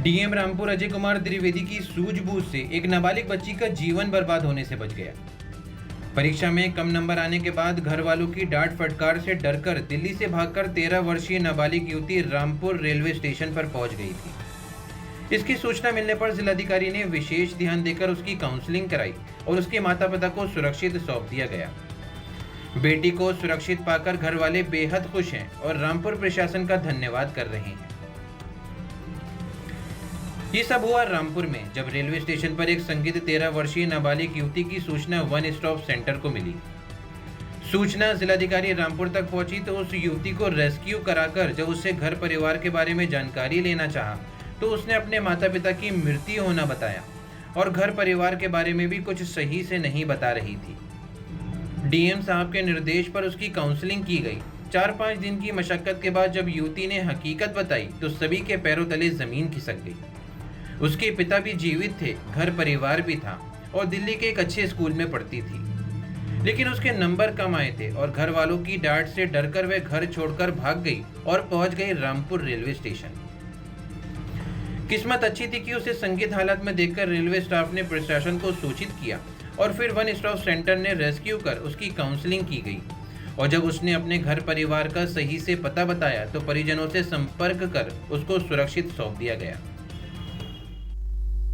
DM Rampur Ajay Kumar Dwivedi की सूझबूझ से एक नाबालिग बच्ची का जीवन बर्बाद होने से बच गया। परीक्षा में कम नंबर आने के बाद घर वालों की डांट फटकार से डरकर दिल्ली से भागकर 13 वर्षीय नाबालिग युवती रामपुर रेलवे स्टेशन पर पहुंच गई थी। इसकी सूचना मिलने पर जिलाधिकारी ने विशेष ध्यान देकर उसकी काउंसलिंग कराई और उसके माता पिता को सुरक्षित सौंप दिया गया। बेटी को सुरक्षित पाकर घर वाले बेहद खुश हैं और रामपुर प्रशासन का धन्यवाद कर रहे हैं। ये सब हुआ रामपुर में, जब रेलवे स्टेशन पर एक संदिग्ध 13 वर्षीय नाबालिग युवती की सूचना वन स्टॉप सेंटर को मिली। सूचना जिलाधिकारी रामपुर तक पहुंची तो उस युवती को रेस्क्यू कराकर जब उससे घर परिवार के बारे में जानकारी लेना चाहा तो उसने अपने माता पिता की मृत्यु होना बताया और घर परिवार के बारे में भी कुछ सही से नहीं बता रही थी। डीएम साहब के निर्देश पर उसकी काउंसलिंग की गई। 4-5 दिन की मशक्कत के बाद जब युवती ने हकीकत बताई तो सभी के पैरों तले जमीन खिसक गई। उसके पिता भी जीवित थे, घर परिवार भी था और दिल्ली के एक अच्छे स्कूल में पढ़ती थी, लेकिन उसके नंबर कम आए थे और घर वालों की डांट से डरकर वह घर छोड़कर भाग गई और पहुंच गई रामपुर रेलवे स्टेशन। किस्मत अच्छी थी कि उसे संदिग्ध हालत में देखकर रेलवे स्टाफ ने प्रशासन को सूचित किया और फिर वन स्टॉप सेंटर ने रेस्क्यू कर उसकी काउंसलिंग की गई और जब उसने अपने घर परिवार का सही से पता बताया तो परिजनों से संपर्क कर उसको सुरक्षित सौंप दिया गया।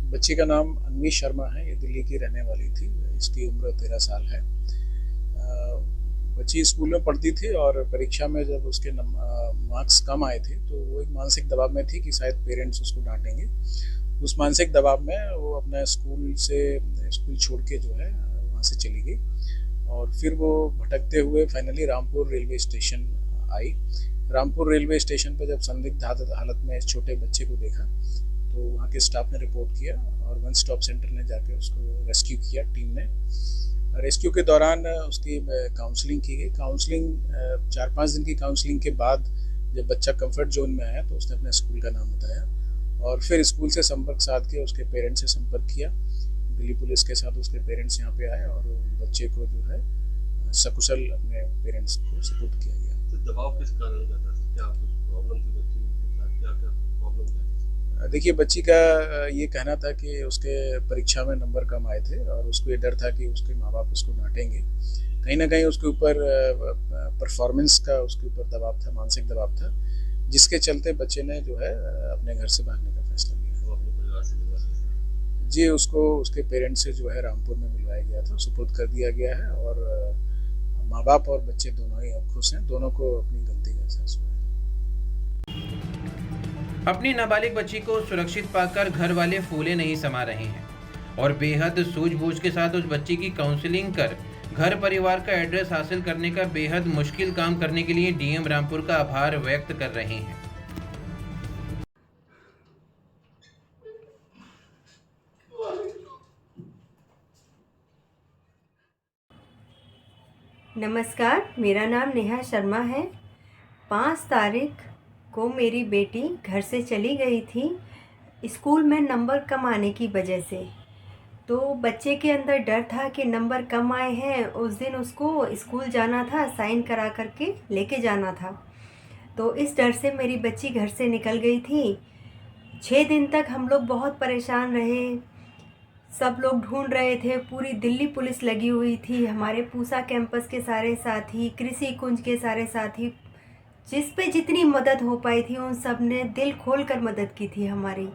बच्ची का नाम अन्वी शर्मा है। ये दिल्ली की रहने वाली थी। इसकी उम्र 13 साल है। बच्ची स्कूल में पढ़ती थी और परीक्षा में जब उसके मार्क्स कम आए थे तो वो एक मानसिक दबाव में थी कि शायद पेरेंट्स उसको डांटेंगे। उस मानसिक दबाव में वो अपना स्कूल छोड़ के जो है वहाँ से चली गई और फिर वो भटकते हुए फाइनली रामपुर रेलवे स्टेशन आई। रामपुर रेलवे स्टेशन पर जब संदिग्ध हालत में इस छोटे बच्चे को देखा तो वहाँ के स्टाफ ने रिपोर्ट किया और वन स्टॉप सेंटर ने जाके उसको रेस्क्यू किया। टीम ने रेस्क्यू के दौरान उसकी काउंसलिंग की गई। काउंसलिंग 4-5 दिन की काउंसलिंग के बाद जब बच्चा कंफर्ट जोन में आया तो उसने अपने स्कूल का नाम बताया और फिर स्कूल से संपर्क साध के उसके पेरेंट्स से संपर्क किया। दिल्ली पुलिस के साथ उसके पेरेंट्स यहाँ पे आए और बच्चे को जो है सकुशल अपने पेरेंट्स को सपोर्ट किया गया। तो दबाव किस कारण का था? क्या कुछ प्रॉब्लम थी बच्ची के साथ? क्या प्रॉब्लम था? देखिए, बच्ची का ये कहना था कि उसके परीक्षा में नंबर कम आए थे और उसको ये डर था कि उसके माँ बाप उसको डांटेंगे। कहीं ना कहीं उसके ऊपर परफॉर्मेंस का उसके ऊपर दबाव था, मानसिक दबाव था, जिसके चलते बच्चे ने जो है अपने घर से भागने का फैसला लिया। वो अपने परिवार से मिलवा दिया? जी, उसको उसके पेरेंट्स से जो है रामपुर में मिलवाया गया था, सुपुर्द कर दिया गया है और माँ बाप और बच्चे दोनों ही अब खुश हैं। दोनों को अपनी गलती का एहसास हुआ है। अपनी नाबालिग बच्ची को सुरक्षित पाकर घर वाले फूले नहीं समा रहे हैं और बेहद सूझबूझ के साथ उस बच्ची की काउंसलिंग कर घर परिवार का एड्रेस हासिल करने का बेहद मुश्किल काम करने के लिए डीएम रामपुर का आभार व्यक्त कर रहे हैं। नमस्कार, मेरा नाम नेहा शर्मा है। 5 तारीख को मेरी बेटी घर से चली गई थी स्कूल में नंबर कम आने की वजह से। तो बच्चे के अंदर डर था कि नंबर कम आए हैं, उस दिन उसको स्कूल जाना था, साइन करा करके लेके जाना था। तो इस डर से मेरी बच्ची घर से निकल गई थी। 6 दिन तक हम लोग बहुत परेशान रहे, सब लोग ढूंढ रहे थे, पूरी दिल्ली पुलिस लगी हुई थी, हमारे पूसा कैंपस के सारे साथी, कृषि कुंज के सारे साथी, जिस पे जितनी मदद हो पाई थी उन सब ने दिल खोल कर मदद की थी हमारी।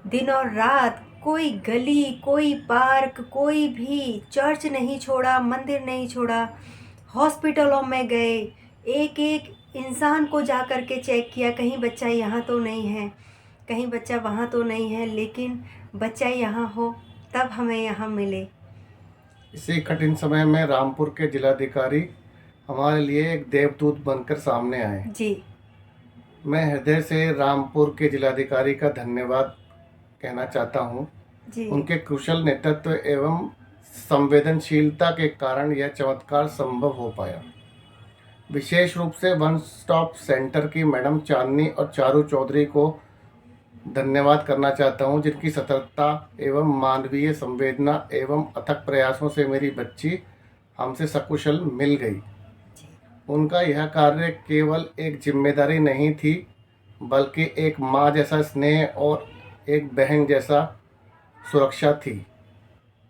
दिन और रात कोई गली, कोई पार्क, कोई भी चर्च नहीं छोड़ा, मंदिर नहीं छोड़ा, हॉस्पिटलों में गए, एक एक इंसान को जा कर के चेक किया, कहीं बच्चा यहाँ तो नहीं है, कहीं बच्चा वहाँ तो नहीं है, लेकिन बच्चा यहाँ हो तब हमें यहाँ मिले। इसी कठिन समय में रामपुर के जिलाधिकारी हमारे लिए एक देवदूत बनकर सामने आए। जी, मैं हृदय से रामपुर के जिलाधिकारी का धन्यवाद कहना चाहता हूँ। जी, उनके कुशल नेतृत्व एवं संवेदनशीलता के कारण यह चमत्कार संभव हो पाया। विशेष रूप से वन स्टॉप सेंटर की मैडम चांदनी और चारू चौधरी को धन्यवाद करना चाहता हूँ, जिनकी सतर्कता एवं मानवीय संवेदना एवं अथक प्रयासों से मेरी बच्ची हमसे सकुशल मिल गई। उनका यह कार्य केवल एक जिम्मेदारी नहीं थी, बल्कि एक माँ जैसा स्नेह और एक बहन जैसा सुरक्षा थी।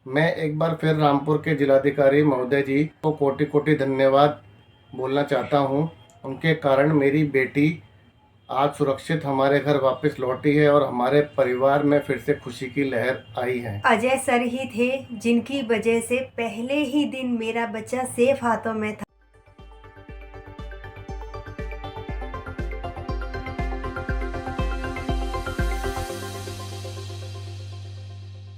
मैं एक बार फिर रामपुर के जिलाधिकारी महोदय जी को कोटि कोटि धन्यवाद बोलना चाहता हूँ। उनके कारण मेरी बेटी आज सुरक्षित हमारे घर वापस लौटी है और हमारे परिवार में फिर से खुशी की लहर आई है। अजय सर ही थे जिनकी वजह से पहले ही दिन मेरा बच्चा सेफ हाथों में था।